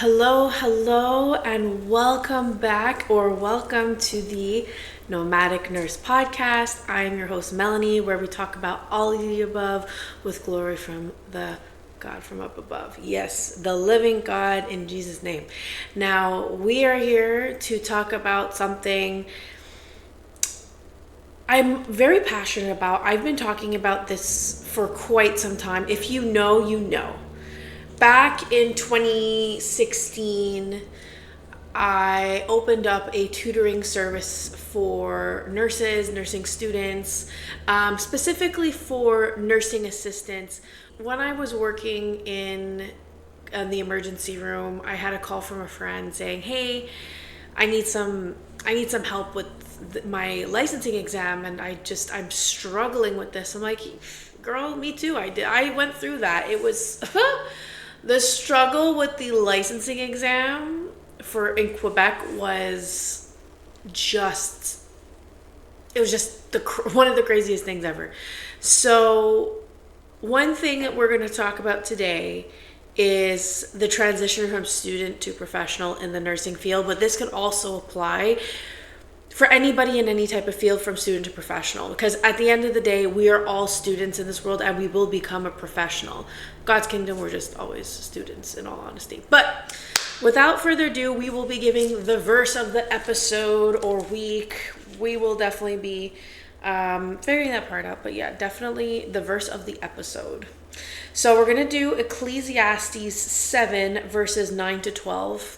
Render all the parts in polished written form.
Hello, and welcome back or welcome to the Nomadic Nurse Podcast. I am your host, Melanie, where we talk about all of the above with glory from the God from up above. Yes, the living God in Jesus' name. Now, we are here to talk about something I'm very passionate about. I've been talking about this for quite some time. If you know, you know. Back in 2016, I opened up a tutoring service for nurses, nursing students, specifically for nursing assistants. When I was working in the emergency room, I had a call from a friend saying, "Hey, I need some help with my licensing exam, and I'm struggling with this." I'm like, "Girl, me too. I went through that. It was." The struggle with the licensing exam in Quebec was just one of the craziest things ever. So one thing that we're going to talk about today is the transition from student to professional in the nursing field, but this can also apply for anybody in any type of field from student to professional, because at the end of the day, we are all students in this world and we will become a professional. God's kingdom, we're just always students in all honesty. But without further ado, we will be giving the verse of the episode or week. We will definitely be figuring that part out, but yeah, definitely the verse of the episode. So we're going to do Ecclesiastes 7 verses 9 to 12.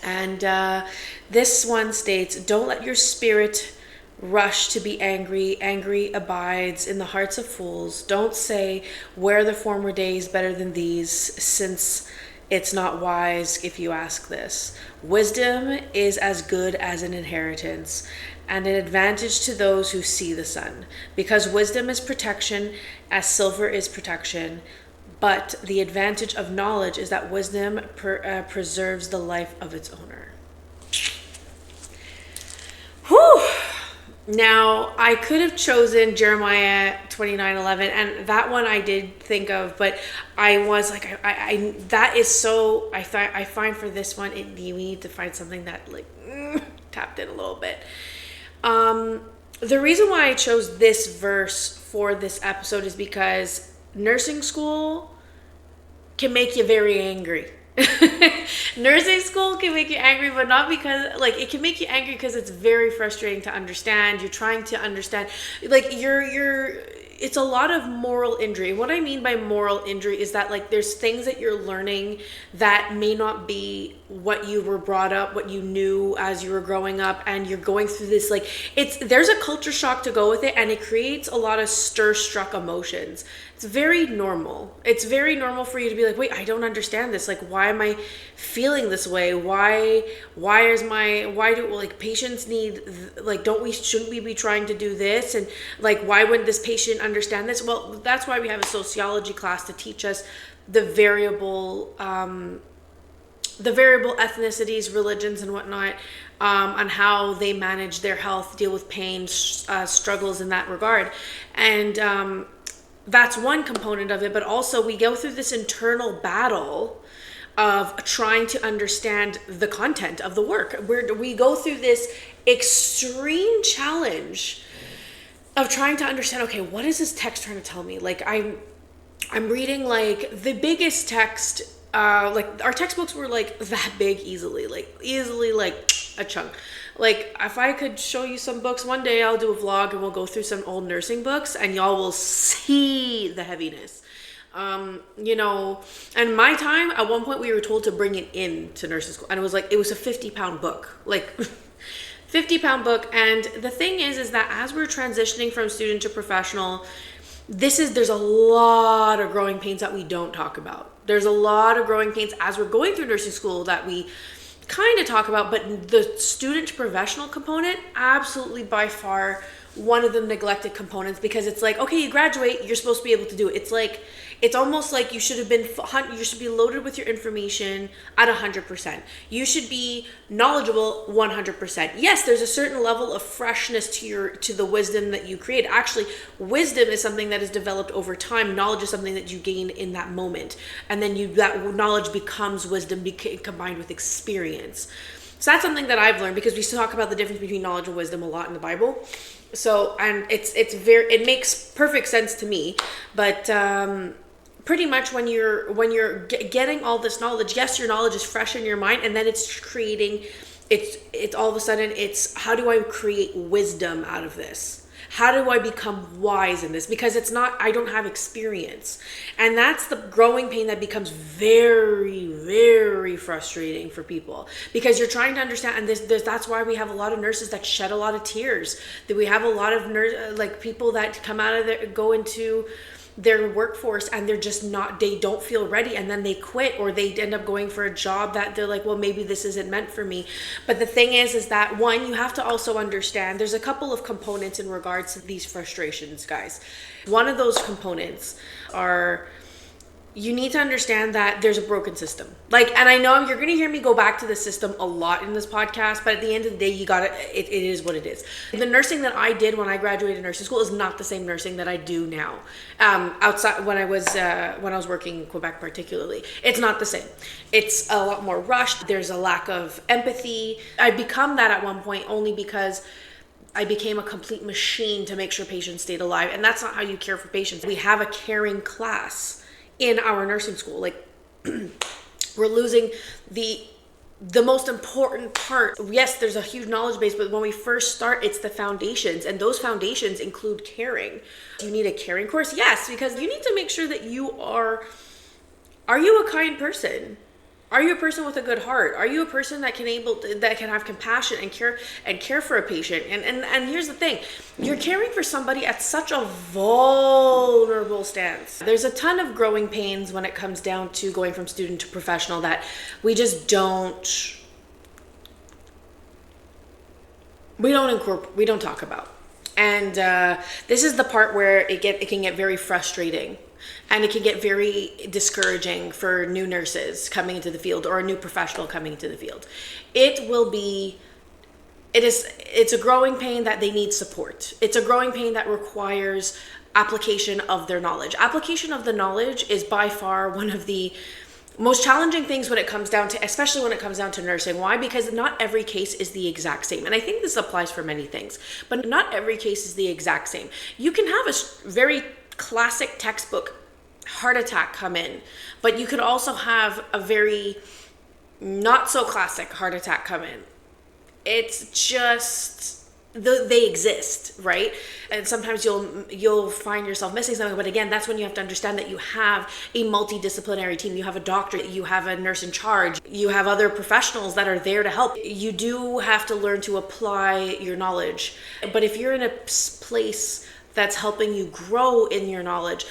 And this one states, "Don't let your spirit rush to be angry. Angry abides in the hearts of fools. Don't say, 'Where are the former days better than these?' since it's not wise if you ask this. Wisdom is as good as an inheritance, and an advantage to those who see the sun. Because wisdom is protection, as silver is protection. But the advantage of knowledge is that wisdom preserves the life of its owner." Whew! Now, I could have chosen Jeremiah 29:11, and that one I did think of, but I was like, I that is so, I find for this one, you need to find something that tapped in a little bit. The reason why I chose this verse for this episode is because nursing school can make you very angry. Nursing school can make you angry, but not because, it can make you angry because it's very frustrating to understand. You're trying to understand, it's a lot of moral injury. What I mean by moral injury is that, there's things that you're learning that may not be what you were brought up, what you knew as you were growing up, and you're going through this, there's a culture shock to go with it, and it creates a lot of stir-struck emotions. It's very normal. It's very normal for you to be like, "Wait, I don't understand this. Why am I feeling this way? Why do patients need, shouldn't we be trying to do this? And why wouldn't this patient understand this?" Well, that's why we have a sociology class to teach us the variable ethnicities, religions, and whatnot, on how they manage their health, deal with pain, struggles in that regard. And, that's one component of it, but also we go through this internal battle of trying to understand the content of the work. We go through this extreme challenge of trying to understand, okay, what is this text trying to tell me? I'm reading the biggest text, our textbooks were that big easily a chunk. If I could show you some books one day, I'll do a vlog and we'll go through some old nursing books and y'all will see the heaviness. And my time, at one point we were told to bring it in to nursing school, and it was a 50-pound book, 50-pound book. And the thing is that as we're transitioning from student to professional, there's a lot of growing pains that we don't talk about. There's a lot of growing pains as we're going through nursing school that we kind of talk about, but the student to professional component, absolutely by far one of the neglected components, because it's like, okay, you graduate, you're supposed to be able to do it. It's almost like you should be loaded with your information at 100%. You should be knowledgeable 100%. Yes, there's a certain level of freshness to the wisdom that you create. Actually, wisdom is something that is developed over time. Knowledge is something that you gain in that moment, and then that knowledge becomes wisdom combined with experience. So that's something that I've learned, because we talk about the difference between knowledge and wisdom a lot in the Bible. So, and it makes perfect sense to me. But pretty much when you're getting all this knowledge, yes, your knowledge is fresh in your mind, and then it's all of a sudden it's, how do I create wisdom out of this? How do I become wise in this? Because I don't have experience. And that's the growing pain that becomes very, very frustrating for people, because you're trying to understand. And that's why we have a lot of nurses that shed a lot of tears. That we have a lot of people that come out of go into their workforce and they don't feel ready, and then they quit, or they end up going for a job that they're like, well, maybe this isn't meant for me. But the thing is that, one, you have to also understand there's a couple of components in regards to these frustrations, guys. One of those components are, you need to understand that there's a broken system. And I know you're going to hear me go back to the system a lot in this podcast, but at the end of the day, it is what it is. The nursing that I did when I graduated nursing school is not the same nursing that I do now. Outside, when I was working in Quebec particularly, it's not the same. It's a lot more rushed. There's a lack of empathy. I become that at one point only because I became a complete machine to make sure patients stayed alive. And that's not how you care for patients. We have a caring class in our nursing school. We're losing the most important part. Yes, there's a huge knowledge base, but when we first start, it's the foundations, and those foundations include caring. Do you need a caring course? Yes, because you need to make sure that are you a kind person? Are you a person with a good heart? Are you a person that can have compassion and care for a patient? And here's the thing, you're caring for somebody at such a vulnerable stance. There's a ton of growing pains when it comes down to going from student to professional that we don't talk about. And this is the part where it can get very frustrating. And it can get very discouraging for new nurses coming into the field, or a new professional coming into the field. It's a growing pain that they need support. It's a growing pain that requires application of their knowledge. Application of the knowledge is by far one of the most challenging things especially when it comes down to nursing. Why? Because not every case is the exact same. And I think this applies for many things, but not every case is the exact same. You can have a very classic textbook heart attack come in, but you could also have a very not so classic heart attack come in. It's just they exist, right? And sometimes you'll find yourself missing something, but again, that's when you have to understand that you have a multidisciplinary team. You have a doctor, you have a nurse in charge, you have other professionals that are there to help. You do have to learn to apply your knowledge. But if you're in a place that's helping you grow in your knowledge,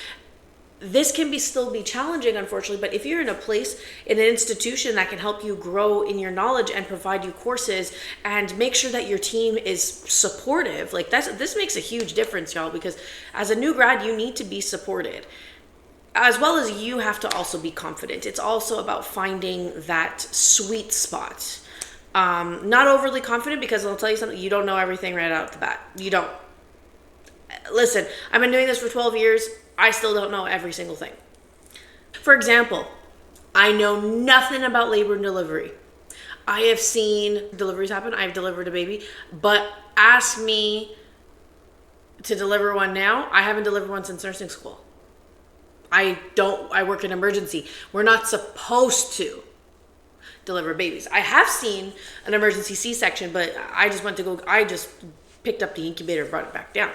this can still be challenging, unfortunately. But if you're in an institution that can help you grow in your knowledge and provide you courses and make sure that your team is supportive, this makes a huge difference, y'all, because as a new grad, you need to be supported, as well as you have to also be confident. It's also about finding that sweet spot. Not overly confident, because I'll tell you something, you don't know everything right out the bat. You don't. Listen, I've been doing this for 12 years. I still don't know every single thing. For example, I know nothing about labor and delivery. I have seen deliveries happen. I've delivered a baby, but ask me to deliver one now. I haven't delivered one since nursing school. I work in emergency. We're not supposed to deliver babies. I have seen an emergency C-section, but I just picked up the incubator and brought it back down.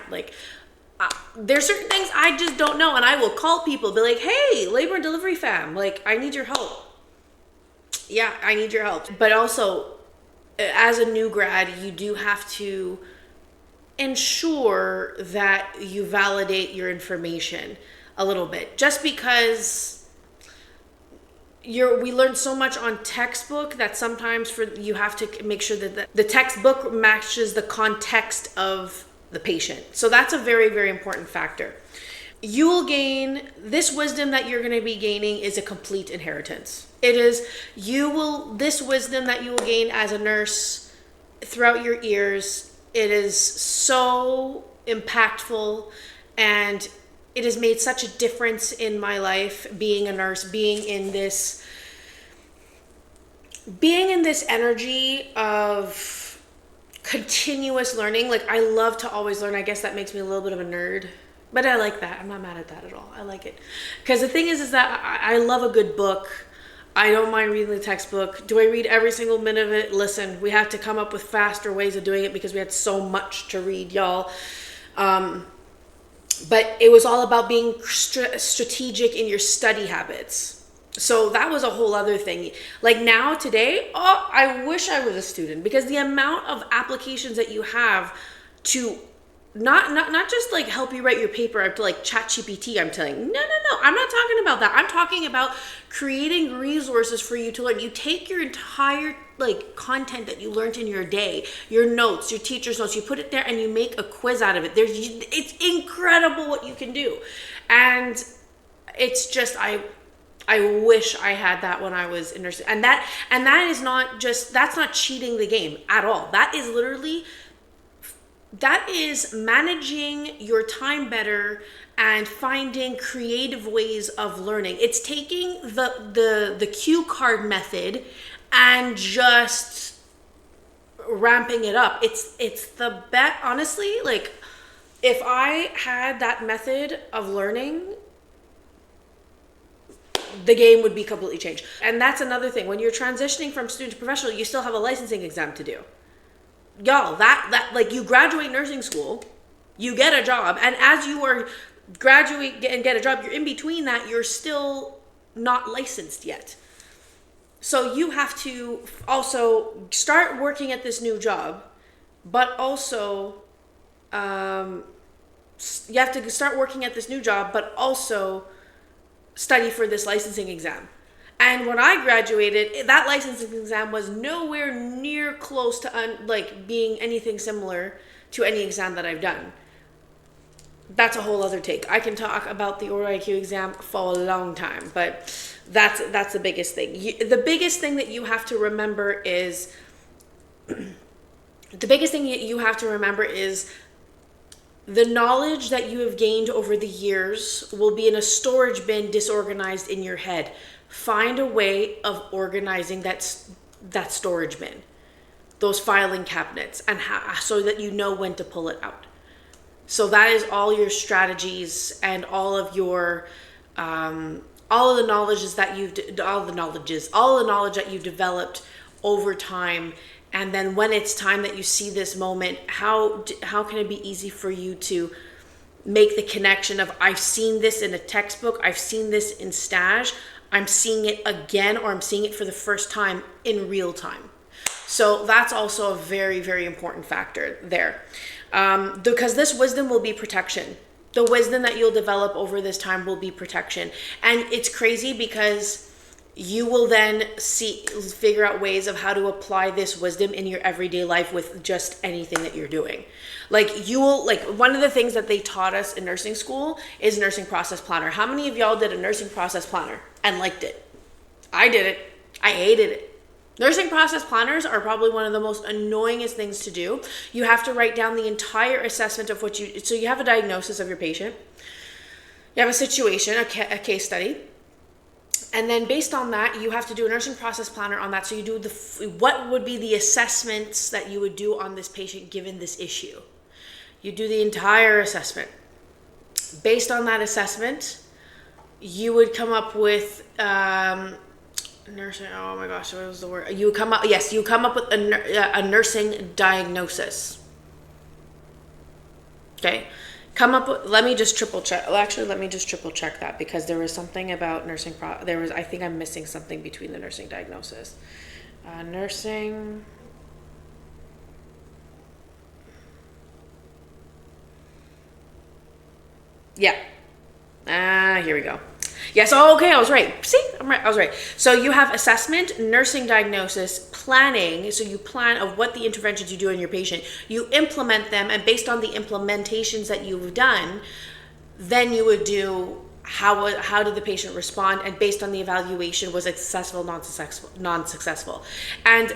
There's certain things I just don't know, and I will call people, be like, hey, labor and delivery fam, I need your help. Yeah, I need your help. But also, as a new grad, you do have to ensure that you validate your information a little bit. Just because we learn so much on textbook that sometimes you have to make sure that the textbook matches the context of the patient. So that's a very, very important factor. You will gain this wisdom that you're going to be gaining is a complete inheritance. It is this wisdom that you will gain as a nurse throughout your years. It is so impactful, and it has made such a difference in my life being a nurse, being in this energy of continuous learning. Like, I love to always learn. I guess that makes me a little bit of a nerd, but I like that. I'm not mad at that at all. I like it. Because the thing is that I love a good book. I don't mind reading the textbook. Do I read every single minute of it? Listen, we have to come up with faster ways of doing it because we had so much to read, y'all. But it was all about being strategic in your study habits. So that was a whole other thing. Like now, today, I wish I was a student, because the amount of applications that you have to not just like help you write your paper up to like ChatGPT, I'm telling you. No. I'm not talking about that. I'm talking about creating resources for you to learn. You take your entire like content that you learned in your day, your notes, your teacher's notes, you put it there and you make a quiz out of it. It's incredible what you can do. And it's just, I wish I had that when I was in nursing. And that is not just, that's not cheating the game at all. That is managing your time better and finding creative ways of learning. It's taking the cue card method and just ramping it up. It's the bet. Honestly, like, if I had that method of learning, the game would be completely changed. And that's another thing. When you're transitioning from student to professional, you still have a licensing exam to do. Y'all, that like, you graduate nursing school, you get a job, and as you are graduate and get a job, you're in between that, you're still not licensed yet. So you have to also start working at this new job, but also you have to start working at this new job, but also study for this licensing exam. And when I graduated, that licensing exam was nowhere near close to being anything similar to any exam that I've done. That's a whole other take. I can talk about the oral IQ exam for a long time, but that's the biggest thing. The biggest thing that you have to remember is the knowledge that you have gained over the years will be in a storage bin, disorganized in your head. Find a way of organizing that storage bin, those filing cabinets, and so that you know when to pull it out. So that is all your strategies and all of your all of the knowledge that you've developed over time. And then when it's time that you see this moment, how can it be easy for you to make the connection of, I've seen this in a textbook, I've seen this in stage, I'm seeing it again, or I'm seeing it for the first time in real time. So that's also a very, very important factor there. Because this wisdom will be protection. The wisdom that you'll develop over this time will be protection. And it's crazy because you will then figure out ways of how to apply this wisdom in your everyday life with just anything that you're doing. One of the things that they taught us in nursing school is nursing process planner. How many of y'all did a nursing process planner and liked it? I did it. I hated it. Nursing process planners are probably one of the most annoyingest things to do. You have to write down the entire assessment of so you have a diagnosis of your patient, you have a situation, a case study, and then based on that, you have to do a nursing process planner on that. So you do what would be the assessments that you would do on this patient given this issue. You do the entire assessment. Based on that assessment, you would come up with nursing. Oh my gosh, what was the word? You come up with a nursing diagnosis. Okay. Let me just triple check that, because there was something about nursing. I think I'm missing something between the nursing diagnosis. Nursing. Yeah. Here we go. Yes. Oh, okay. I was right. See, I'm right. I was right. So you have assessment, nursing diagnosis, planning. So you plan of what the interventions you do on your patient. You implement them, and based on the implementations that you've done, then you would do how did the patient respond, and based on the evaluation, was it successful, non-successful. And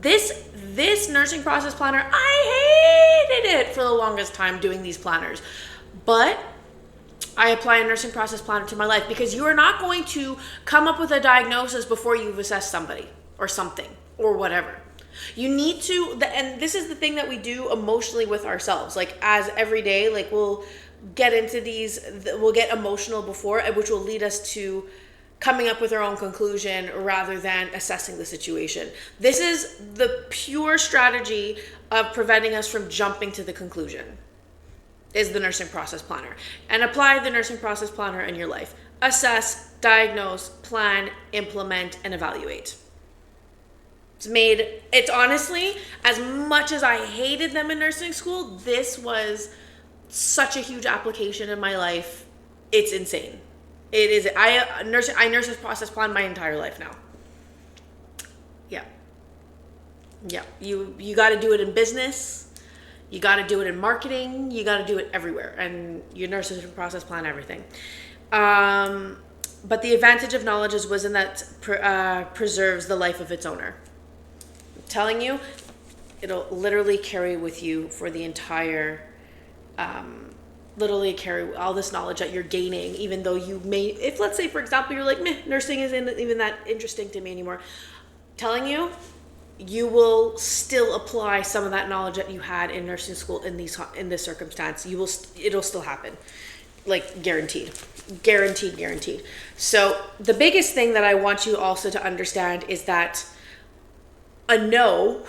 this nursing process planner, I hated it for the longest time doing these planners, but I apply a nursing process planner to my life, because you are not going to come up with a diagnosis before you've assessed somebody or something or whatever. You need to, and this is the thing that we do emotionally with ourselves, like as every day, like we'll get into these, we'll get emotional before, which will lead us to coming up with our own conclusion rather than assessing the situation. This is the pure strategy of preventing us from jumping to the conclusion, is the nursing process planner. And apply the nursing process planner in your life. Assess, diagnose, plan, implement, and evaluate. It's honestly, as much as I hated them in nursing school, this was such a huge application in my life. It's insane. It is. I nurse this process plan my entire life now. Yeah. You got to do it in business. You got to do it in marketing. You got to do it everywhere, and your nurses process plan everything. But the advantage of knowledge is wisdom that preserves the life of its owner. I'm telling you, it'll literally carry with you for the entire. Literally carry all this knowledge that you're gaining, even though you may, if let's say for example you're like, meh, nursing isn't even that interesting to me anymore. Telling you, you will still apply some of that knowledge that you had in nursing school in this circumstance. It'll still happen, like guaranteed. So the biggest thing that I want you also to understand is that a no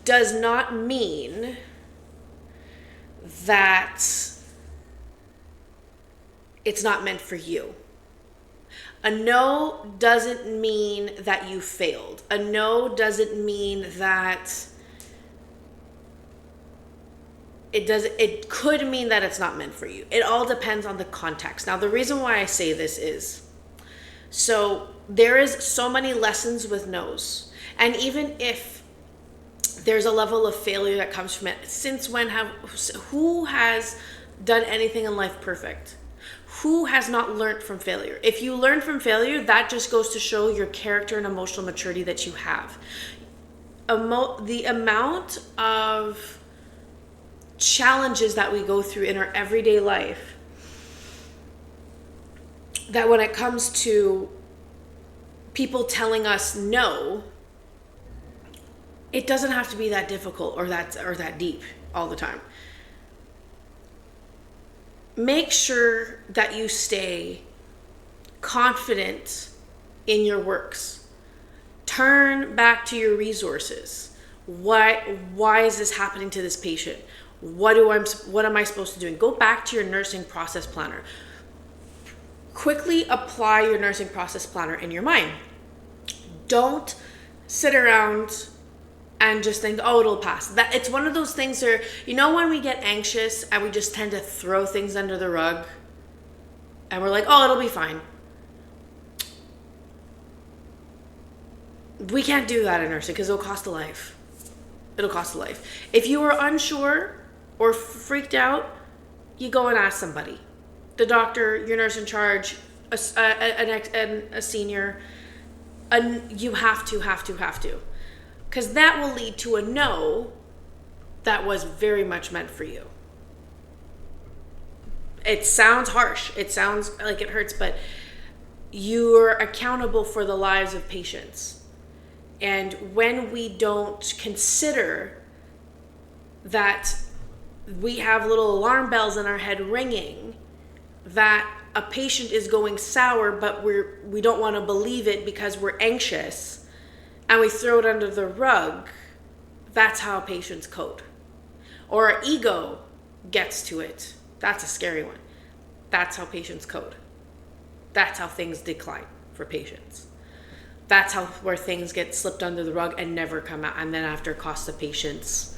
does not mean that it's not meant for you. A no doesn't mean that you failed. A no doesn't mean that it could mean that it's not meant for you. It all depends on the context. Now, the reason why I say this is, so there is so many lessons with no's. And even if there's a level of failure that comes from it, who has done anything in life perfect? Who has not learned from failure? If you learn from failure, that just goes to show your character and emotional maturity that you have. The amount of challenges that we go through in our everyday life, that when it comes to people telling us no, it doesn't have to be that difficult or that deep all the time. Make sure that you stay confident in your works. Turn back to your resources. Why is this happening to this patient? What am I supposed to do? And go back to your nursing process planner. Quickly apply your nursing process planner in your mind. Don't sit around and just think, oh, it'll pass. That it's one of those things where, when we get anxious and we just tend to throw things under the rug and we're like, oh, it'll be fine. We can't do that in nursing because it'll cost a life. If you are unsure or freaked out, you go and ask somebody. The doctor, your nurse in charge, a senior, you have to. Because that will lead to a no that was very much meant for you. It sounds harsh. It sounds like it hurts, but you're accountable for the lives of patients. And when we don't consider that we have little alarm bells in our head ringing, that a patient is going sour, but we don't want to believe it because we're anxious, and we throw it under the rug, that's how patients code. Or our ego gets to it. That's a scary one. That's how patients code. That's how things decline for patients. That's where things get slipped under the rug and never come out, and then after cost the patient's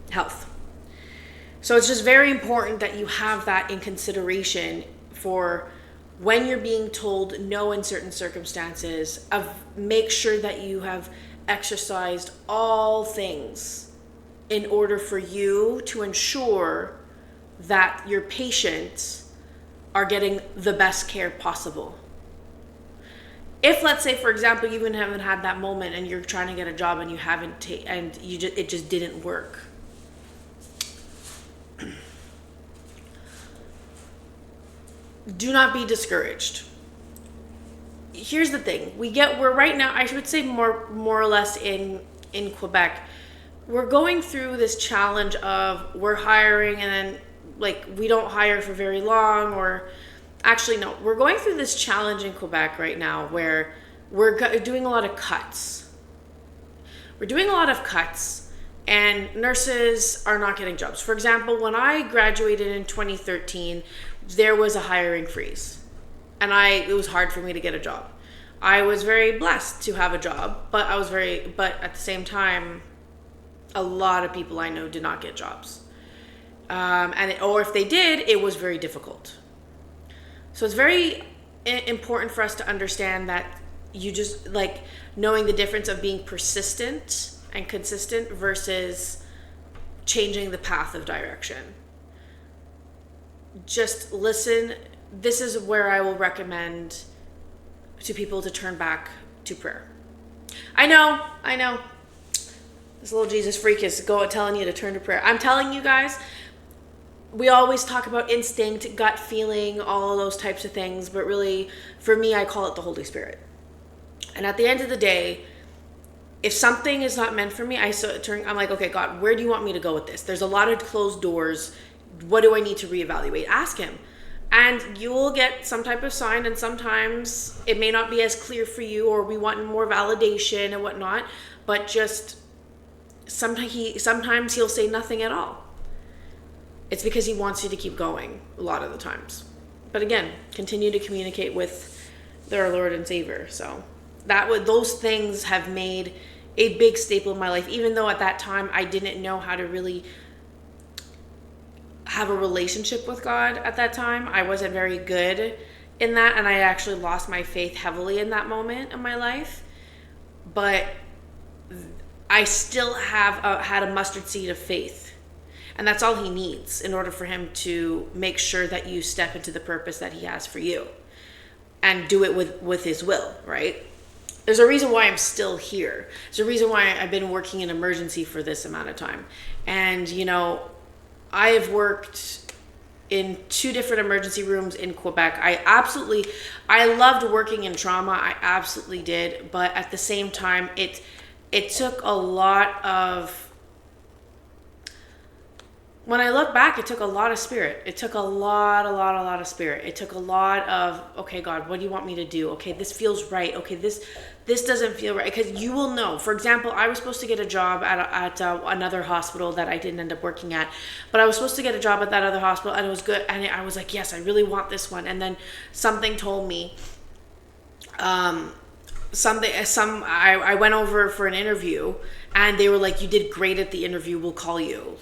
health. So it's just very important that you have that in consideration for when you're being told no in certain circumstances. Make sure that you have exercised all things in order for you to ensure that your patients are getting the best care possible. If, let's say, for example, you even haven't had that moment and you're trying to get a job and you haven't it just didn't work. Do not be discouraged. Here's the thing. We're right now, I would say more or less in Quebec, we're going through this challenge of we're hiring and then like we don't hire for very long, or actually no, we're going through this challenge in Quebec right now where we're doing a lot of cuts. We're doing a lot of cuts and nurses are not getting jobs. For example, when I graduated in 2013, there was a hiring freeze and it was hard for me to get a job. I was very blessed to have a job, but at the same time, a lot of people I know did not get jobs. Or if they did, it was very difficult. So it's very important for us to understand that you just like knowing the difference of being persistent and consistent versus changing the path of direction. Just listen. This is where I will recommend to people to turn back to prayer. I know. This little Jesus freak is telling you to turn to prayer. I'm telling you guys, we always talk about instinct, gut feeling, all of those types of things, but really, for me, I call it the Holy Spirit. And at the end of the day, if something is not meant for me, I'm like, okay, God, where do you want me to go with this? There's a lot of closed doors. What do I need to reevaluate? Ask him. And you will get some type of sign, and sometimes it may not be as clear for you, or we want more validation and whatnot, but just sometimes he'll say nothing at all. It's because he wants you to keep going a lot of the times. But again, continue to communicate with their Lord and Savior. So those things have made a big staple in my life, even though at that time I didn't know how to really have a relationship with God at that time. I wasn't very good in that, and I actually lost my faith heavily in that moment in my life. But I still have had a mustard seed of faith. And that's all he needs in order for him to make sure that you step into the purpose that he has for you and do it with his will, right? There's a reason why I'm still here. There's a reason why I've been working in emergency for this amount of time. And, I have worked in 2 different emergency rooms in Quebec. I loved working in trauma. I absolutely did. But at the same time, it took a lot of, when I look back, it took a lot of spirit. It took a lot of spirit. It took a lot of, okay, God, what do you want me to do? Okay, this feels right. Okay, this doesn't feel right. Because you will know. For example, I was supposed to get a job at another hospital that I didn't end up working at. But I was supposed to get a job at that other hospital, and it was good. And I was like, yes, I really want this one. And then something told me, I went over for an interview, and they were like, you did great at the interview, we'll call you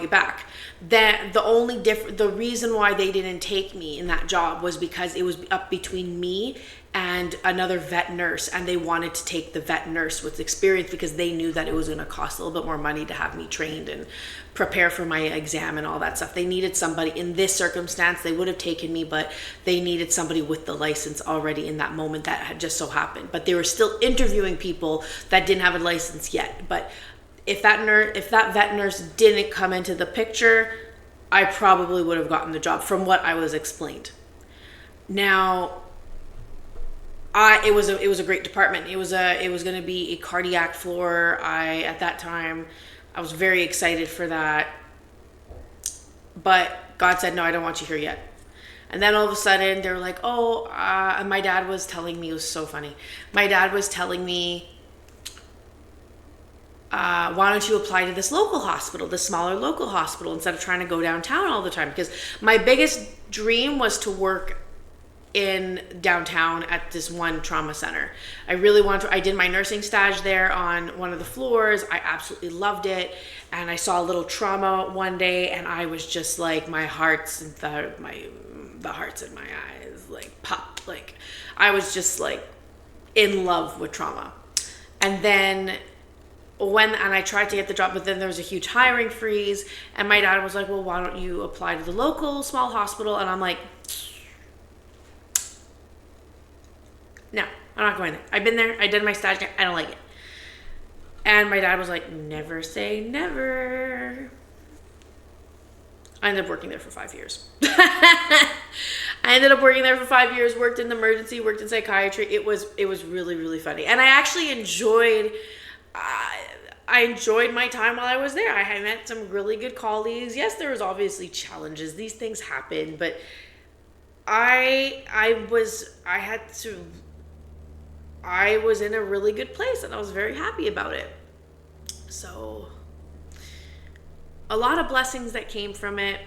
back. The reason why they didn't take me in that job was because it was up between me and another vet nurse, and they wanted to take the vet nurse with experience because they knew that it was going to cost a little bit more money to have me trained and prepare for my exam and all that stuff. They needed somebody in this circumstance. They would have taken me, but they needed somebody with the license already in that moment. That had just so happened. But they were still interviewing people that didn't have a license yet. But if that vet nurse didn't come into the picture, I probably would have gotten the job from what I was explained. Now, it was a great department. It was going to be a cardiac floor. At that time, I was very excited for that. But God said, no, I don't want you here yet. And then all of a sudden, they were like, and my dad was telling me, it was so funny. My dad was telling me, why don't you apply to this local hospital, this smaller local hospital, instead of trying to go downtown all the time? Because my biggest dream was to work in downtown at this one trauma center. I really wanted to. I did my nursing stage there on one of the floors. I absolutely loved it. And I saw a little trauma one day, and I was just like, my hearts and the hearts in my eyes like popped. Like I was just like in love with trauma. And then I tried to get the job, but then there was a huge hiring freeze, and my dad was like, well, why don't you apply to the local small hospital? And I'm like, no, I'm not going there. I've been there. I did my stage. I don't like it. And my dad was like, never say never. I ended up working there for 5 years. Worked in emergency, worked in psychiatry. It was really, really funny. And I actually enjoyed my time while I was there. I had met some really good colleagues. Yes, there was obviously challenges. These things happen, but I was in a really good place, and I was very happy about it. So a lot of blessings that came from it.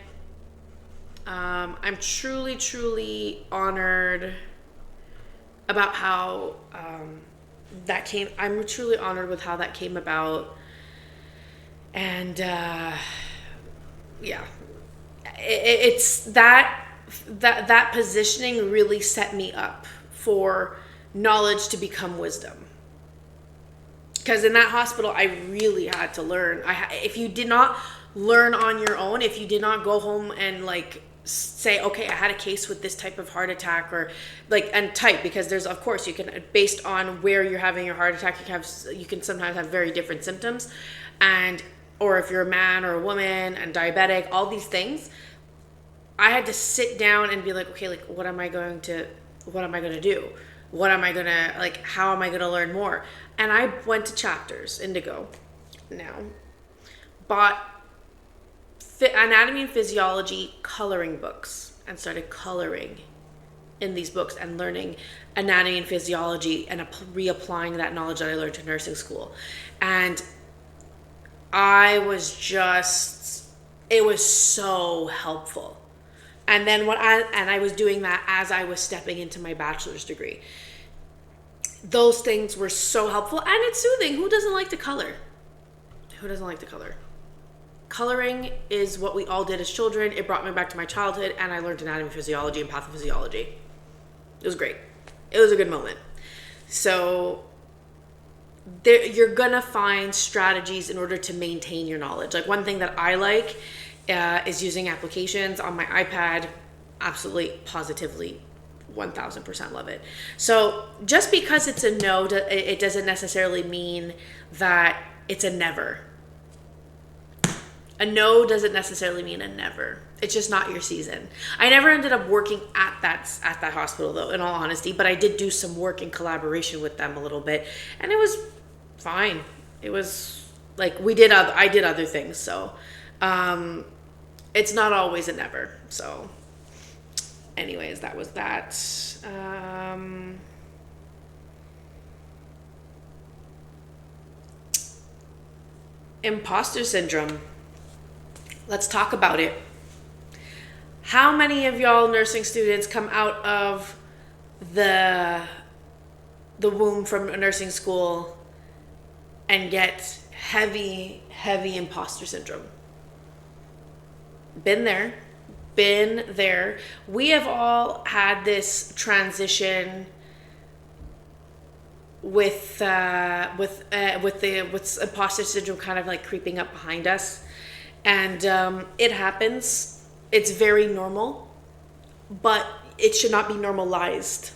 I'm truly, truly honored about how I'm truly honored with how that came about. And it's that positioning really set me up for knowledge to become wisdom. Because in that hospital, I really had to learn. If you did not learn on your own, if you did not go home and like say, okay, I had a case with this type of heart attack, or like, and type, because there's, of course, you can, based on where you're having your heart attack, you can sometimes have very different symptoms, or if you're a man or a woman and diabetic, all these things. I had to sit down and be like, okay, like, what am I going to do? How am I going to learn more? And I went to Chapters, Indigo now, bought anatomy and physiology coloring books, and started coloring in these books and learning anatomy and physiology and reapplying that knowledge that I learned in nursing school. And it was so helpful. And then I was doing that as I was stepping into my bachelor's degree. Those things were so helpful, and it's soothing. Who doesn't like to color? Coloring is what we all did as children. It brought me back to my childhood, and I learned anatomy, physiology, and pathophysiology. It was great. It was a good moment. So you're gonna find strategies in order to maintain your knowledge. Like, one thing that I like is using applications on my iPad. Absolutely, positively, 1000% love it. So just because it's a no, it doesn't necessarily mean that it's a never. A no doesn't necessarily mean a never. It's just not your season. I never ended up working at that hospital, though, in all honesty, but I did do some work in collaboration with them a little bit, and it was fine. It was like I did other things, so it's not always a never. So anyways, that was that. Imposter syndrome. Let's talk about it. How many of y'all nursing students come out of the womb from a nursing school and get heavy imposter syndrome? Been there. We have all had this transition with imposter syndrome kind of like creeping up behind us. And it happens. It's very normal, but it should not be normalized.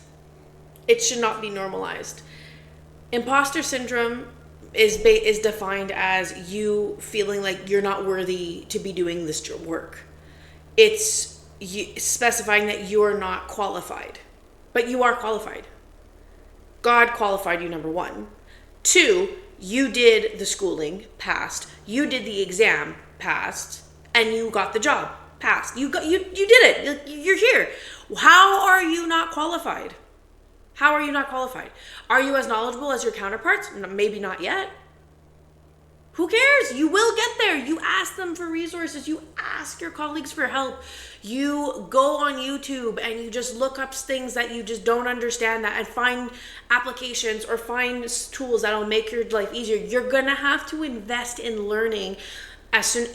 Imposter syndrome is defined as you feeling like you're not worthy to be doing this work. It's specifying that you are not qualified, but you are qualified. God qualified you, number one. 2, you did the schooling, passed. You did the exam, passed, and you got the job, passed. You did it. You're here. How are you not qualified? Are you as knowledgeable as your counterparts? Maybe not yet. Who cares? You will get there. You ask them for resources. You ask your colleagues for help. You go on YouTube and you just look up things that you just don't understand and find applications or find tools that'll make your life easier. You're going to have to invest in learning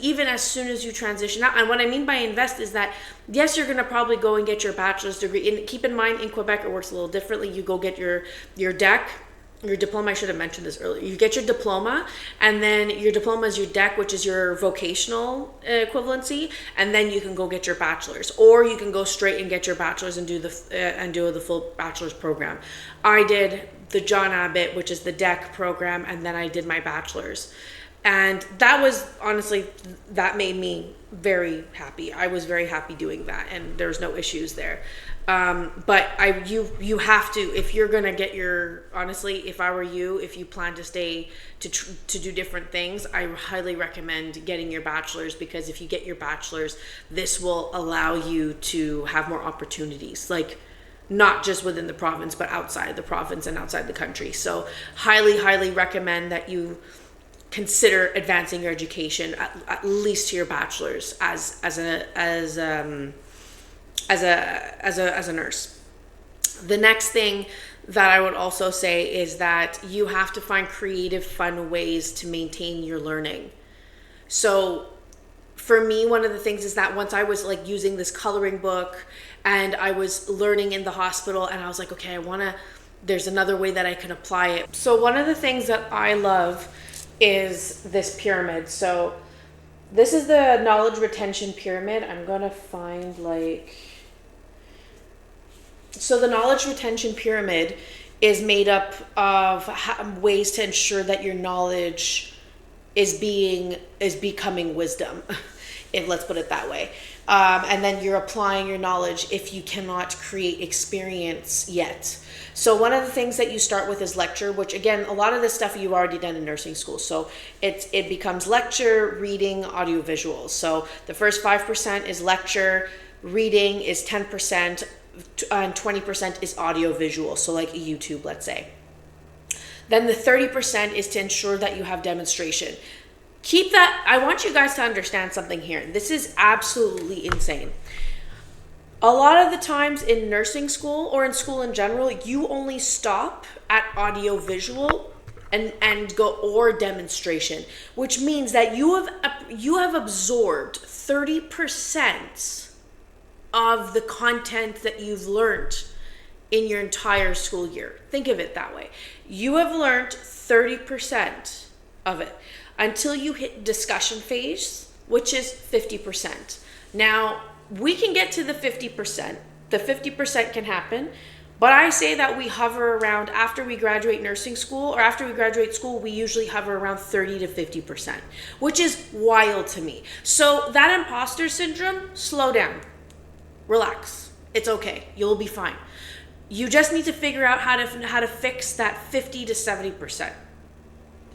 even as soon as you transition out. And what I mean by invest is that, yes, you're going to probably go and get your bachelor's degree. And keep in mind, in Quebec, it works a little differently. You go get your DEC, your diploma. I should have mentioned this earlier. You get your diploma, and then your diploma is your DEC, which is your vocational equivalency, and then you can go get your bachelor's, or you can go straight and get your bachelor's and do the full bachelor's program. I did the John Abbott, which is the DEC program, and then I did my bachelor's. And that was, honestly, that made me very happy. I was very happy doing that, and there's no issues there. But you have to, if you're gonna get honestly, if I were you, if you plan to stay to do different things, I highly recommend getting your bachelor's, because if you get your bachelor's, this will allow you to have more opportunities, like not just within the province, but outside the province and outside the country. So highly recommend that you consider advancing your education at least to your bachelor's as a nurse. The next thing that I would also say is that you have to find creative, fun ways to maintain your learning. So for me, one of the things is that once I was like using this coloring book and I was learning in the hospital, and I was like, okay, there's another way that I can apply it. So one of the things that I love is this pyramid. So this is the knowledge retention pyramid. I'm gonna find so the knowledge retention pyramid is made up of ways to ensure that your knowledge is becoming wisdom, if let's put it that way. And then you're applying your knowledge if you cannot create experience yet. So one of the things that you start with is lecture, which again, a lot of this stuff you've already done in nursing school. So it becomes lecture, reading, audio, visuals. So the first 5% is lecture, reading is 10%, and 20% is audio visual. So like YouTube, let's say. Then the 30% is to ensure that you have demonstration. Keep that. I want you guys to understand something here. This is absolutely insane. A lot of the times in nursing school or in school in general, you only stop at audio visual and go or demonstration, which means that you have absorbed 30% of the content that you've learned in your entire school year. Think of it that way. You have learned 30% of it until you hit discussion phase, which is 50%. Now, we can get to the 50%. The 50% can happen, but I say that we hover around, after we graduate nursing school or after we graduate school, we usually hover around 30 to 50%, which is wild to me. So that imposter syndrome, slow down, relax. It's okay. You'll be fine. You just need to figure out how to fix that 50 to 70%.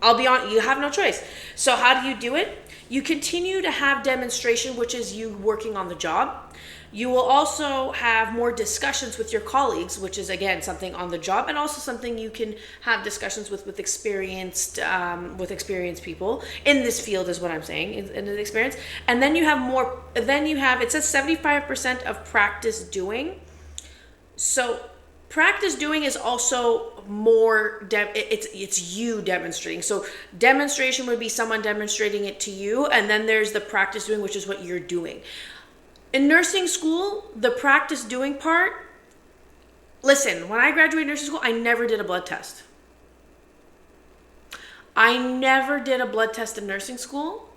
I'll be honest, you have no choice. So how do you do it? You continue to have demonstration, which is you working on the job. You will also have more discussions with your colleagues, which is again something on the job, and also something you can have discussions with experienced people in this field, is what I'm saying, in the experience. And then you have more. Then you have, it says 75% of practice doing. So practice doing is also more, it's you demonstrating. So demonstration would be someone demonstrating it to you, and then there's the practice doing, which is what you're doing. In nursing school, the practice doing part, listen, when I graduated nursing school, I never did a blood test. I never did a blood test in nursing school.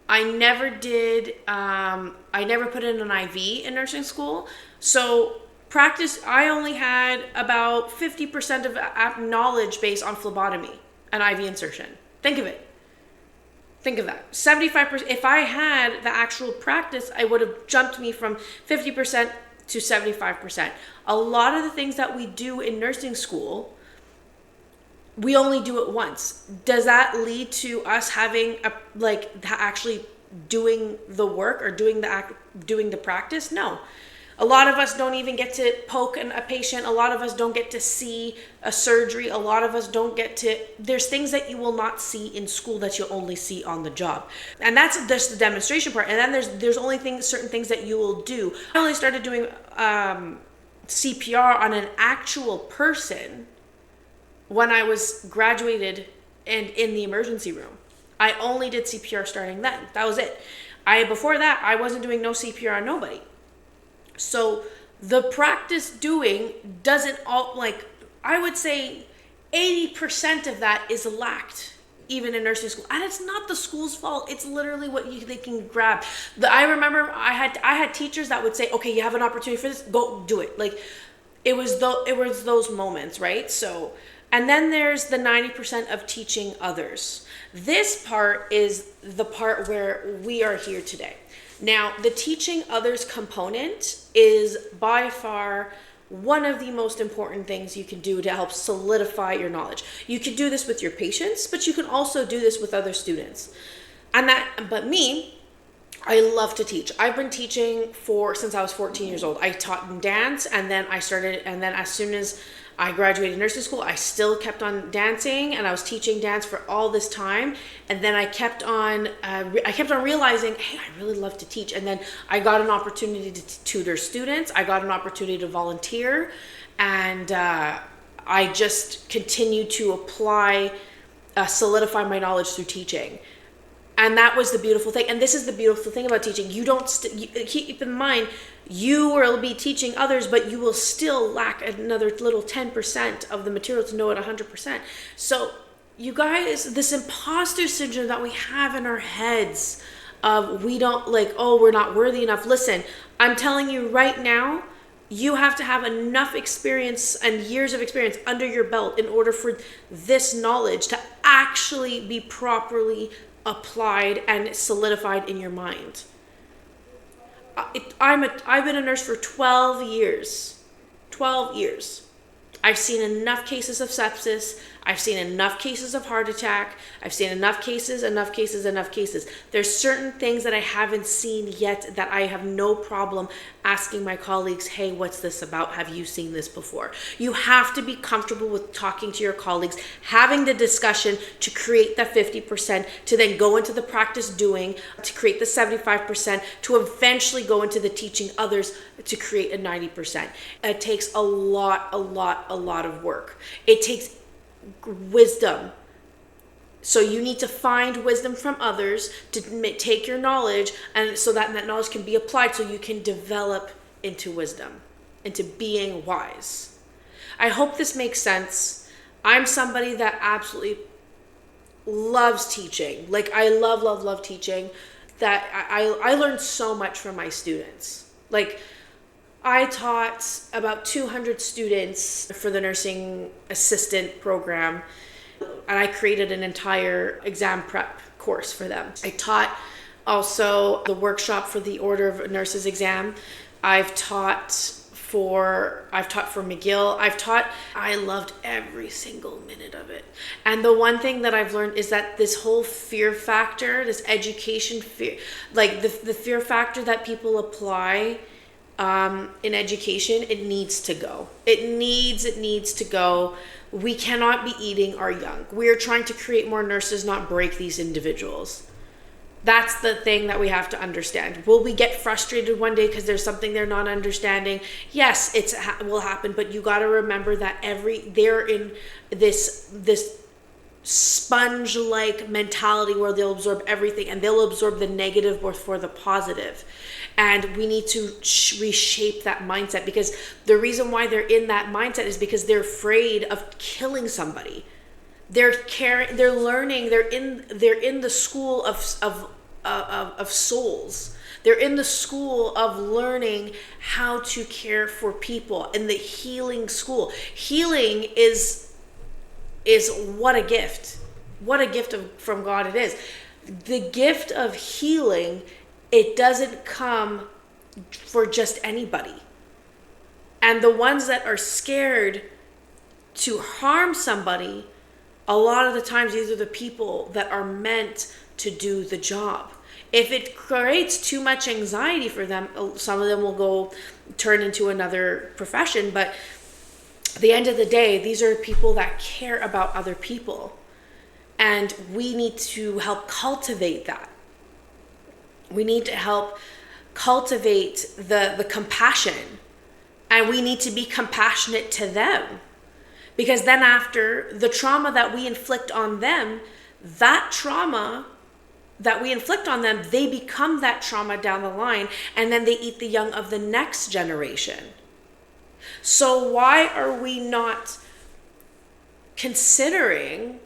I never put in an IV in nursing school. So practice, I only had about 50% of knowledge based on phlebotomy and IV insertion. Think of it. Think of that. 75%. If I had the actual practice, I would have jumped me from 50% to 75%. A lot of the things that we do in nursing school, we only do it once. Does that lead to us having actually doing the work or doing the practice? No. A lot of us don't even get to poke a patient. A lot of us don't get to see a surgery. A lot of us don't get to, there's things that you will not see in school that you'll only see on the job. And that's just the demonstration part. And then there's only certain things that you will do. I only started doing CPR on an actual person when I was graduated and in the emergency room. I only did CPR starting then. That was it. Before that, I wasn't doing no CPR on nobody. So the practice doing doesn't I would say 80% of that is lacked even in nursing school. And it's not the school's fault. It's literally what they can grab. I remember I had teachers that would say, okay, you have an opportunity for this, go do it. Like it was those moments, right? So, and then there's the 90% of teaching others. This part is the part where we are here today. Now, the teaching others component is by far one of the most important things you can do to help solidify your knowledge. You can do this with your patients, but you can also do this with other students. But me, I love to teach. I've been teaching since I was 14 years old. I taught in dance, and then as soon as I graduated nursing school, I still kept on dancing, and I was teaching dance for all this time. And then I kept on realizing, hey, I really love to teach. And then I got an opportunity to tutor students. I got an opportunity to volunteer, and I just continued to solidify my knowledge through teaching. And that was the beautiful thing. And this is the beautiful thing about teaching. You don't keep in mind, you will be teaching others, but you will still lack another little 10% of the material to know it 100%. So you guys, this imposter syndrome that we have in our heads of we're not worthy enough. Listen, I'm telling you right now, you have to have enough experience and years of experience under your belt in order for this knowledge to actually be properly applied and solidified in your mind. I've been a nurse for 12 years. 12 years. I've seen enough cases of sepsis. I've seen enough cases of heart attack. I've seen enough cases. There's certain things that I haven't seen yet that I have no problem asking my colleagues, hey, what's this about? Have you seen this before? You have to be comfortable with talking to your colleagues, having the discussion to create that 50%, to then go into the practice doing, to create the 75%, to eventually go into the teaching others to create a 90%. It takes a lot of work. It takes wisdom. So you need to find wisdom from others to take your knowledge, and so that knowledge can be applied so you can develop into wisdom, into being wise. I hope this makes sense. I'm somebody that absolutely loves teaching. Like I love teaching. That I learned so much from my students. Like I taught about 200 students for the nursing assistant program, and I created an entire exam prep course for them. I taught also the workshop for the Order of Nurses exam. I've taught for McGill. I loved every single minute of it. And the one thing that I've learned is that this whole fear factor, this education fear, like the fear factor that people apply in education, it needs to go. It needs to go. We cannot be eating our young. We are trying to create more nurses, not break these individuals. That's the thing that we have to understand. Will we get frustrated one day because there's something they're not understanding? Yes, it will happen, but you got to remember that they're in this sponge-like mentality where they'll absorb everything, and they'll absorb the negative before the positive. And we need to reshape that mindset, because the reason why they're in that mindset is because they're afraid of killing somebody. They're learning. They're in the school of souls. They're in the school of learning how to care for people, in the healing school. Healing is what a gift. What a gift from God it is. The gift of healing, it doesn't come for just anybody. And the ones that are scared to harm somebody, a lot of the times these are the people that are meant to do the job. If it creates too much anxiety for them, some of them will go turn into another profession. But at the end of the day, these are people that care about other people. And we need to help cultivate that. We need to help cultivate the compassion. And we need to be compassionate to them. Because then after the trauma that we inflict on them, that trauma that we inflict on them, they become that trauma down the line. And then they eat the young of the next generation. So why are we not considering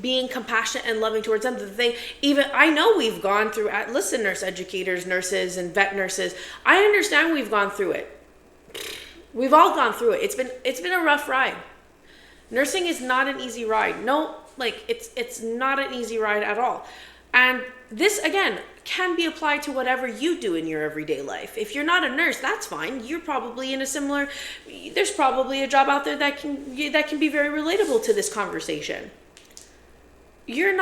being compassionate and loving towards them? I know we've gone through, listen, nurse educators, nurses, and vet nurses, I understand we've gone through it. We've all gone through it. It's been a rough ride. Nursing is not an easy ride. No, it's not an easy ride at all. And this, again, can be applied to whatever you do in your everyday life. If you're not a nurse, that's fine. You're probably in there's probably a job out there that can be very relatable to this conversation. You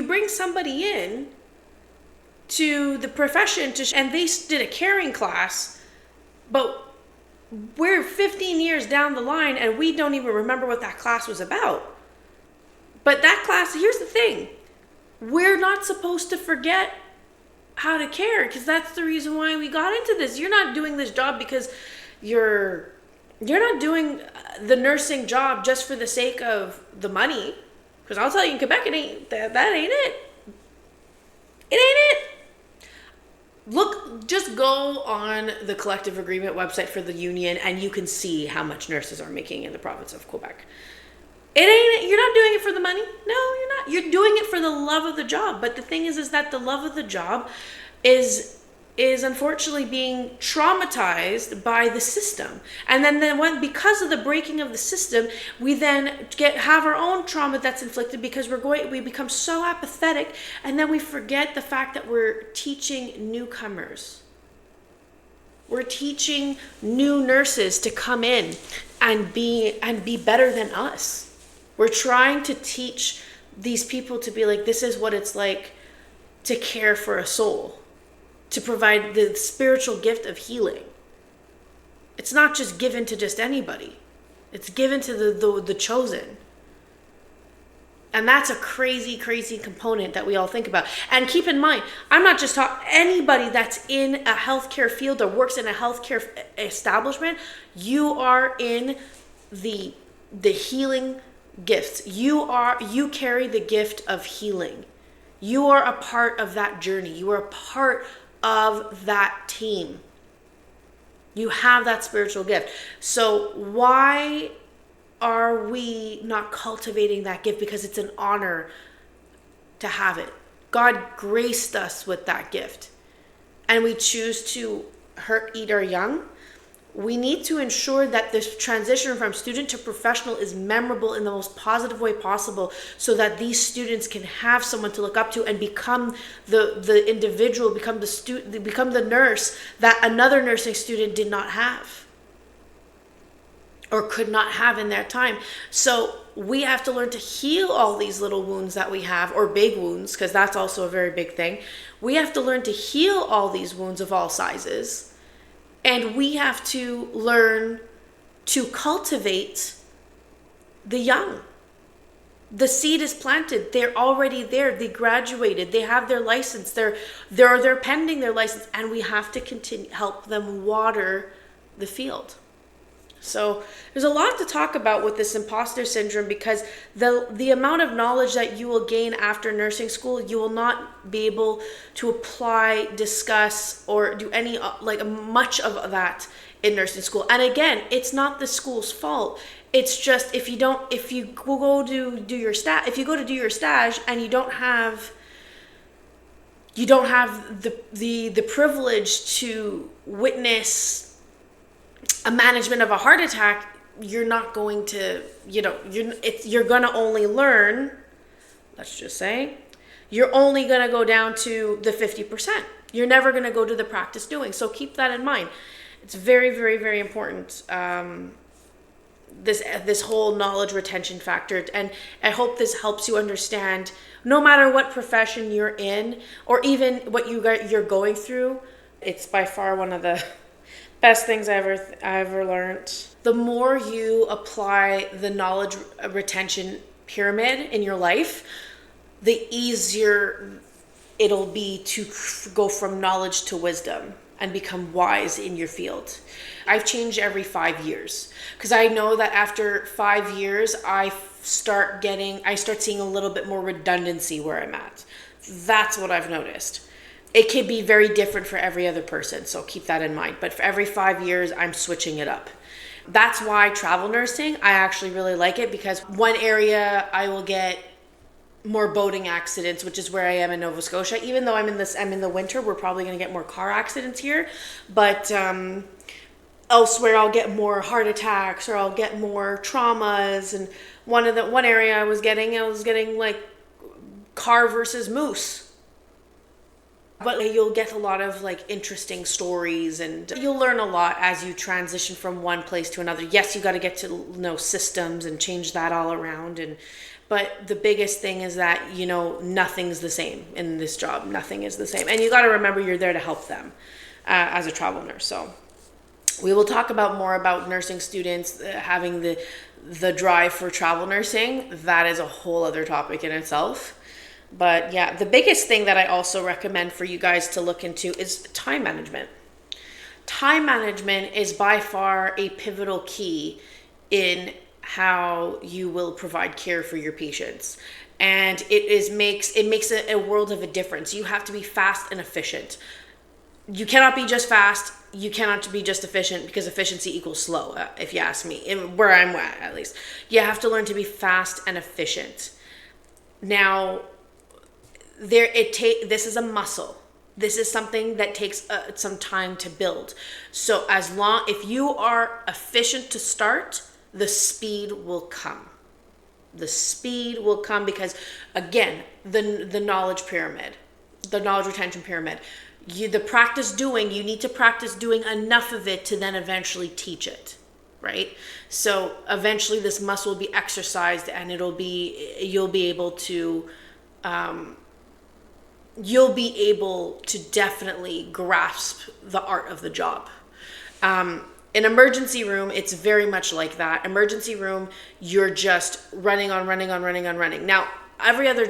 bring somebody in to the profession and they did a caring class, but we're 15 years down the line and we don't even remember what that class was about. But that class, here's the thing. We're not supposed to forget how to care, because that's the reason why we got into this. You're not doing this job because you're not doing the nursing job just for the sake of the money. Because I'll tell you, in Quebec, that ain't it. It ain't it. Just go on the collective agreement website for the union and you can see how much nurses are making in the province of Quebec. You're not doing it for the money. No, you're not. You're doing it for the love of the job. But the thing is that the love of the job is unfortunately being traumatized by the system. And then because of the breaking of the system, we then have our own trauma that's inflicted because we become so apathetic, and then we forget the fact that we're teaching newcomers. We're teaching new nurses to come in and be better than us. We're trying to teach these people to be like, this is what it's like to care for a soul, to provide the spiritual gift of healing. It's not just given to just anybody. It's given to the chosen. And that's a crazy, crazy component that we all think about. And keep in mind, I'm not just talking anybody that's in a healthcare field or works in a healthcare establishment. You are in the healing gifts. You carry the gift of healing. You are a part of that journey. You are a part of that team. You have that spiritual gift. So why are we not cultivating that gift? Because it's an honor to have it. God graced us with that gift, and we choose to eat our young. We need to ensure that this transition from student to professional is memorable in the most positive way possible, so that these students can have someone to look up to and become the individual, become the nurse that another nursing student did not have or could not have in their time. So we have to learn to heal all these little wounds that we have, or big wounds, because that's also a very big thing. We have to learn to heal all these wounds of all sizes. And we have to learn to cultivate the young. The seed is planted. They're already there. They graduated. They have their license. They're pending their license. And we have to help them water the field. So there's a lot to talk about with this imposter syndrome, because the amount of knowledge that you will gain after nursing school, you will not be able to apply, discuss, or do any much of that in nursing school. And again, it's not the school's fault. It's just if you go to do your stage and you don't have the privilege to witness a management of a heart attack, you're not going to, you're going to only learn, let's just say, you're only going to go down to the 50%. You're never going to go to the practice doing. So keep that in mind. It's very, very, very important this whole knowledge retention factor. And I hope this helps you understand, no matter what profession you're in or even what you're going through, it's by far one of the best things I ever learned. The more you apply the knowledge retention pyramid in your life, the easier it'll be to go from knowledge to wisdom and become wise in your field. I've changed every 5 years because I know that after 5 years, I start seeing a little bit more redundancy where I'm at. That's what I've noticed. It can be very different for every other person, so keep that in mind. But for every 5 years, I'm switching it up. That's why travel nursing, I actually really like it, because one area I will get more boating accidents, which is where I am in Nova Scotia. Even though I'm in the winter, we're probably going to get more car accidents here. But elsewhere, I'll get more heart attacks, or I'll get more traumas. And one area I was getting like car versus moose. But you'll get a lot of like interesting stories, and you'll learn a lot as you transition from one place to another. Yes, you got to get to know systems and change that all around. But the biggest thing is that, nothing's the same in this job. Nothing is the same. And you got to remember you're there to help them as a travel nurse. So we will talk more about nursing students having the drive for travel nursing. That is a whole other topic in itself. But yeah, the biggest thing that I also recommend for you guys to look into is time management. Time management is by far a pivotal key in how you will provide care for your patients. And it makes a world of a difference. You have to be fast and efficient. You cannot be just fast. You cannot be just efficient, because efficiency equals slow, if you ask me, where I'm at least. You have to learn to be fast and efficient. Now, this is a muscle. This is something that takes some time to build. So if you are efficient to start, the speed will come. The speed will come because, again, the knowledge retention pyramid. You need to practice doing enough of it to then eventually teach it, right? So eventually this muscle will be exercised, and you'll be able to definitely grasp the art of the job. In emergency room, it's very much like that. Emergency room, you're just running. Now, every other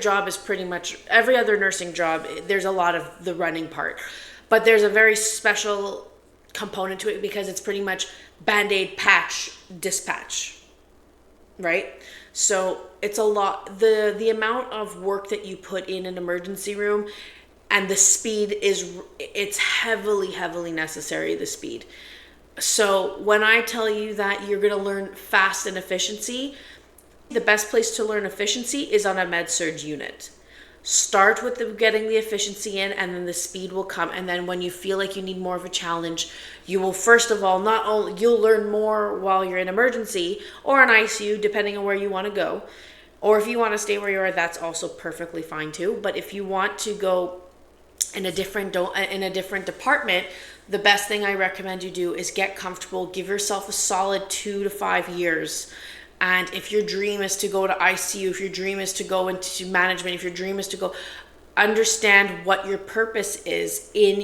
nursing job, there's a lot of the running part. But there's a very special component to it, because it's pretty much Band-Aid, patch, dispatch, right? So it's a lot. The amount of work that you put in an emergency room, and the speed it's heavily, heavily necessary, the speed. So when I tell you that you're going to learn fast and efficiency, the best place to learn efficiency is on a med-surg unit. Start with getting the efficiency in, and then the speed will come. And then when you feel like you need more of a challenge, you will, first of all, you'll learn more while you're in emergency or in ICU, depending on where you want to go. Or if you want to stay where you are, that's also perfectly fine too. But if you want to go in a different department, the best thing I recommend you do is get comfortable. Give yourself a solid 2 to 5 years. And if your dream is to go to ICU, if your dream is to go into management, if your dream is to go, understand what your purpose is in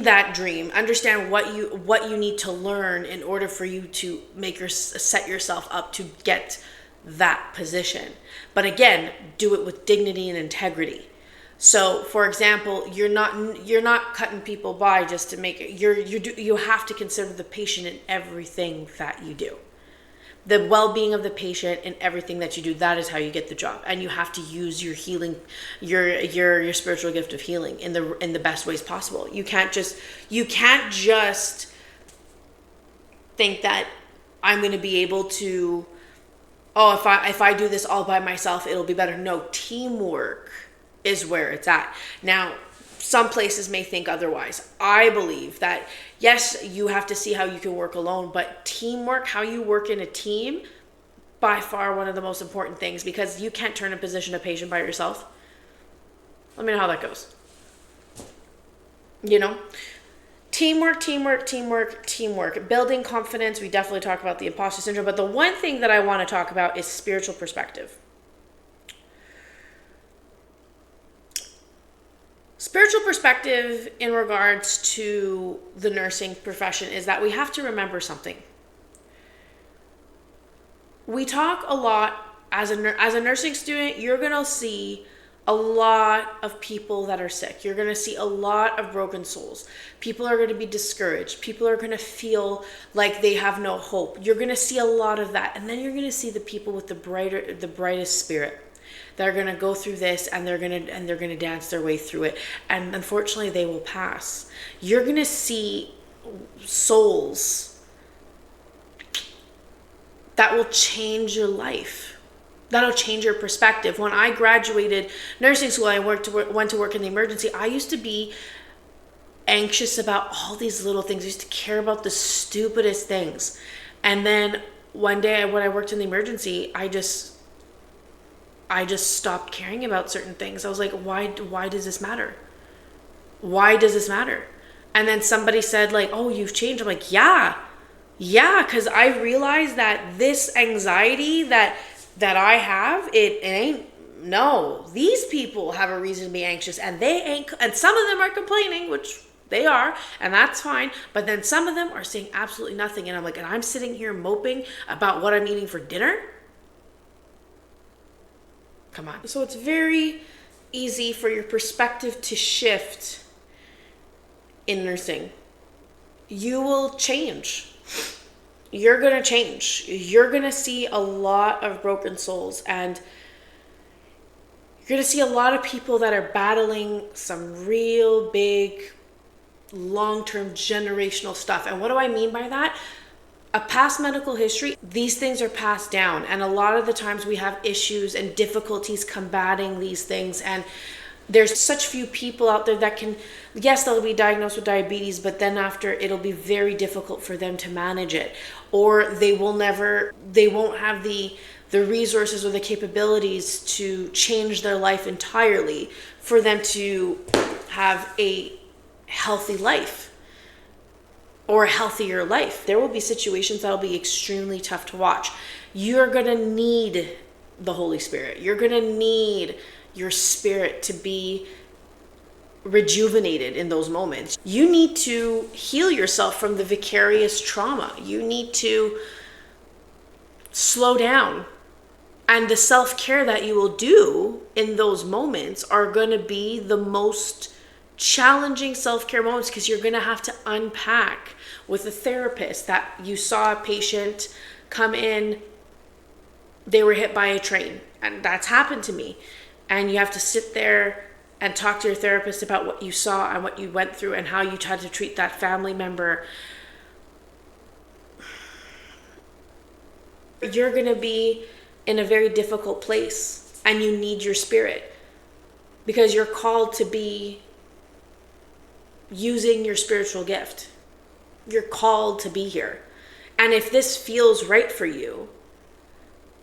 that dream. Understand what you need to learn in order for you to set yourself up to get that position. But again, do it with dignity and integrity. So, for example, you're not cutting people by just to make it. You have to consider the patient in everything that you do. The well-being of the patient in everything that you do. That is how you get the job, and you have to use your healing, your spiritual gift of healing in the best ways possible. You can't just think that I'm going to be able to. Oh, if I do this all by myself, it'll be better. No, teamwork is where it's at. Now, some places may think otherwise. I believe that, yes, you have to see how you can work alone, but teamwork, how you work in a team, by far one of the most important things, because you can't turn a position of patient by yourself. Let me know how that goes. Teamwork. Building confidence. We definitely talk about the imposter syndrome, but the one thing that I want to talk about is spiritual perspective. Spiritual perspective in regards to the nursing profession is that we have to remember something. We talk a lot as a nursing student. You're going to see a lot of people that are sick. You're going to see a lot of broken souls. People are going to be discouraged. People are going to feel like they have no hope. You're going to see a lot of that. And then you're going to see the people with the brightest spirit that are going to go through this, and they're going to dance their way through it. And unfortunately, they will pass. You're going to see souls that will change your life. That'll change your perspective. When I graduated nursing school, I went to work in the emergency. I used to be anxious about all these little things. I used to care about the stupidest things. And then one day when I worked in the emergency, I just stopped caring about certain things. I was like, why does this matter? Why does this matter? And then somebody said like, oh, you've changed. I'm like, yeah, because I realized that this anxiety that I have, it ain't, no, these people have a reason to be anxious, and they ain't, and some of them are complaining, which they are, and that's fine, but then some of them are saying absolutely nothing, and I'm like, and I'm sitting here moping about what I'm eating for dinner? Come on. So it's very easy for your perspective to shift in nursing. You will change. You're going to change. You're going to see a lot of broken souls, and you're going to see a lot of people that are battling some real big, long-term generational stuff. And what do I mean by that? A past medical history, these things are passed down. And a lot of the times we have issues and difficulties combating these things. And there's such few people out there that can, yes, they'll be diagnosed with diabetes, but then after it'll be very difficult for them to manage it. Or they won't have the resources or the capabilities to change their life entirely for them to have a healthy life or a healthier life. There will be situations that will be extremely tough to watch. You're going to need the Holy Spirit. You're going to need your spirit to be rejuvenated in those moments. You need to heal yourself from the vicarious trauma. You need to slow down. And the self-care that you will do in those moments are going to be the most challenging self-care moments, because you're going to have to unpack with a therapist that you saw a patient come in, they were hit by a train, and that's happened to me. And you have to sit there and talk to your therapist about what you saw and what you went through and how you tried to treat that family member. You're going to be in a very difficult place, and you need your spirit, because you're called to be using your spiritual gift. You're called to be here. And if this feels right for you,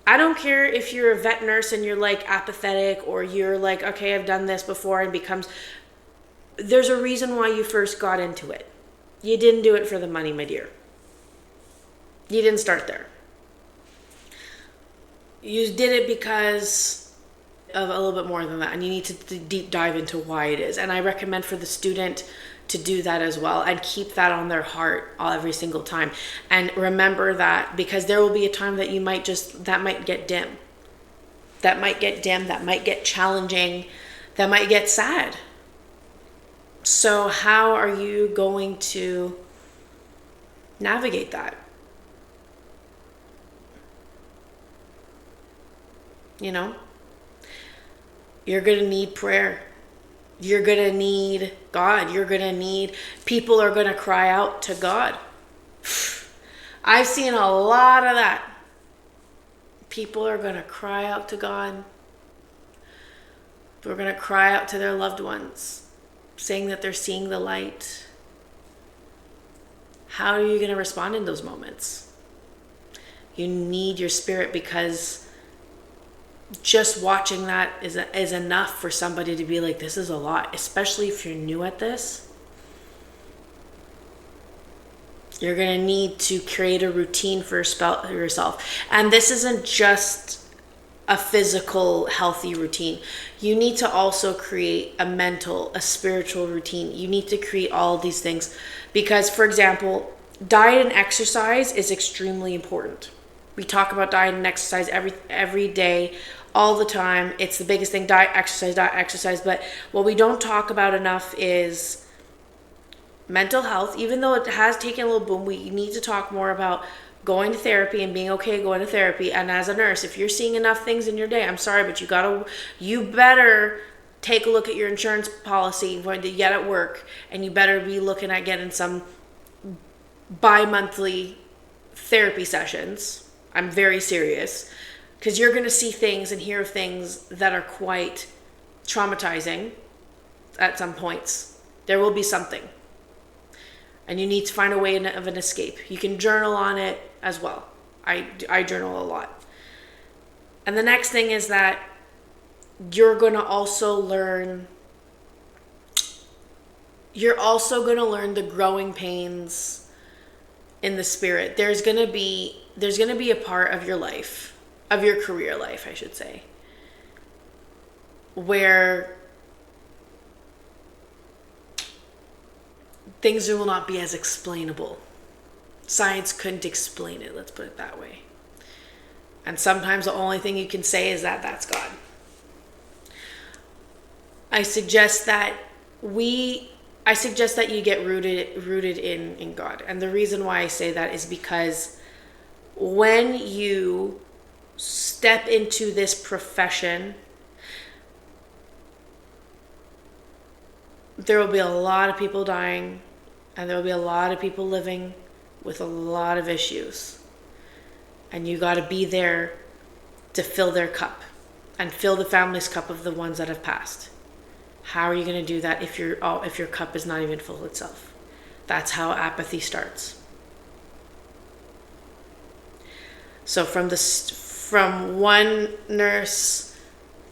I don't care if you're a vet nurse and you're like apathetic, or you're like, okay, I've done this before, and there's a reason why you first got into it. You didn't do it for the money, my dear. You didn't start there. You did it because of a little bit more than that, and you need to deep dive into why it is. And I recommend for the student to do that as well, and keep that on their heart every single time. And remember that, because there will be a time that that might get dim. That might get challenging, that might get sad. So how are you going to navigate that? You know, you're going to need prayer. You're going to need God. You're going to need, people are going to cry out to God. I've seen a lot of that. People are going to cry out to God. They're going to cry out to their loved ones, saying that they're seeing the light. How are you going to respond in those moments? You need your spirit, because just watching that is enough for somebody to be like, this is a lot, especially if you're new at this. You're going to need to create a routine for yourself. And this isn't just a physical, healthy routine. You need to also create a mental, a spiritual routine. You need to create all of these things because, for example, diet and exercise is extremely important. We talk about diet and exercise every day, all the time. It's the biggest thing, diet, exercise. But what we don't talk about enough is mental health. Even though it has taken a little boom, we need to talk more about going to therapy and being okay going to therapy. And as a nurse, if you're seeing enough things in your day, I'm sorry, but you better take a look at your insurance policy when you get at work, and you better be looking at getting some bi-monthly therapy sessions. I'm very serious, because you're going to see things and hear things that are quite traumatizing at some points. There will be something. And you need to find a way of an escape. You can journal on it as well. I journal a lot. And the next thing is that you're going to also learn the growing pains in the spirit. There's going to be a part of your life, of your career life, I should say, where things will not be as explainable. Science couldn't explain it, let's put it that way. And sometimes the only thing you can say is that that's God. I suggest that you get rooted in God. And the reason why I say that is because when you step into this profession, there will be a lot of people dying, and there will be a lot of people living with a lot of issues. And you got to be there to fill their cup and fill the family's cup of the ones that have passed. How are you going to do that if your cup is not even full itself? That's how apathy starts. So from one nurse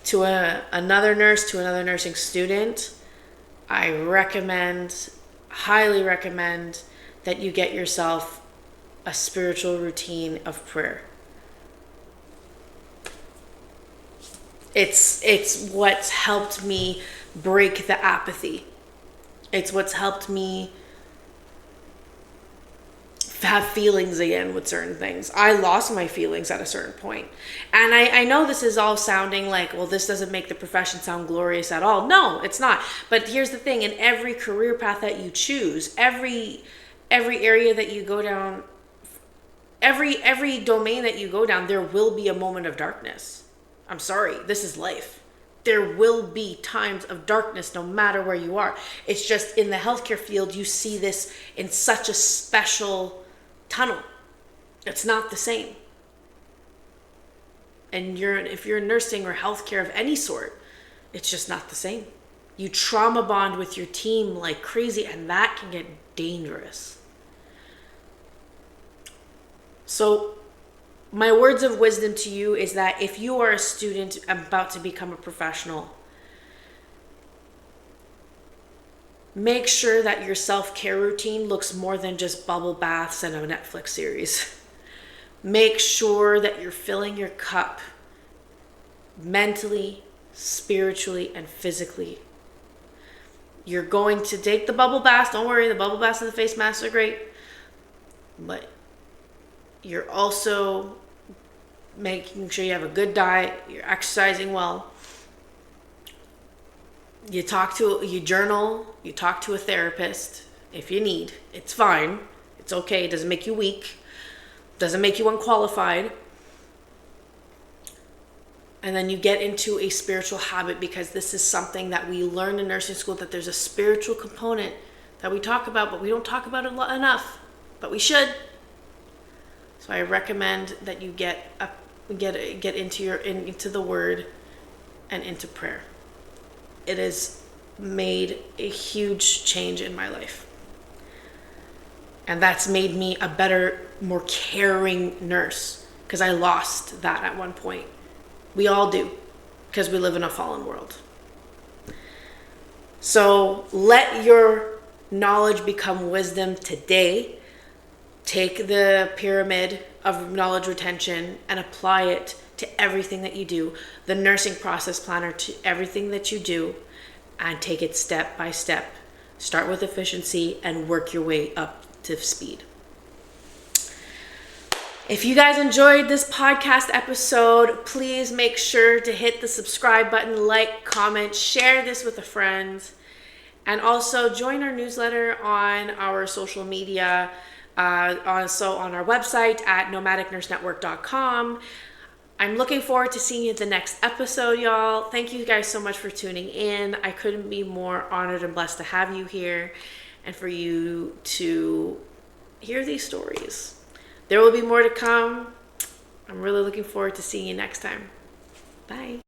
to another nurse to another nursing student, I highly recommend that you get yourself a spiritual routine of prayer. It's what's helped me break the apathy. It's what's helped me have feelings again with certain things. I lost my feelings at a certain point. And I know this is all sounding like, well, this doesn't make the profession sound glorious at all. No, it's not. But here's the thing. In every career path that you choose, every area that you go down, every domain that you go down, there will be a moment of darkness. I'm sorry. This is life. There will be times of darkness no matter where you are. It's just in the healthcare field, you see this in such a special tunnel. It's not the same. And if you're nursing or healthcare of any sort, it's just not the same. You trauma bond with your team like crazy, and that can get dangerous. So my words of wisdom to you is that if you are a student about to become a professional, make sure that your self-care routine looks more than just bubble baths and a Netflix series. Make sure that you're filling your cup mentally, spiritually, and physically. You're going to take the bubble baths. Don't worry, the bubble baths and the face masks are great. But you're also making sure you have a good diet, you're exercising well. You journal, you talk to a therapist if you need. It's fine. It's okay. It doesn't make you weak. It doesn't make you unqualified. And then you get into a spiritual habit, because this is something that we learn in nursing school, that there's a spiritual component that we talk about, but we don't talk about it enough, but we should. So I recommend that you get into the Word and into prayer. It has made a huge change in my life. And that's made me a better, more caring nurse, because I lost that at one point. We all do, because we live in a fallen world. So let your knowledge become wisdom today. take the pyramid of knowledge retention and apply it to everything that you do, the nursing process planner to everything that you do, and take it step by step. Start with efficiency and work your way up to speed. If you guys enjoyed this podcast episode, please make sure to hit the subscribe button, like, comment, share this with a friend, and also join our newsletter on our social media, also on our website at nomadicnursenetwork.com. I'm looking forward to seeing you at the next episode, y'all. Thank you guys so much for tuning in. I couldn't be more honored and blessed to have you here and for you to hear these stories. There will be more to come. I'm really looking forward to seeing you next time. Bye.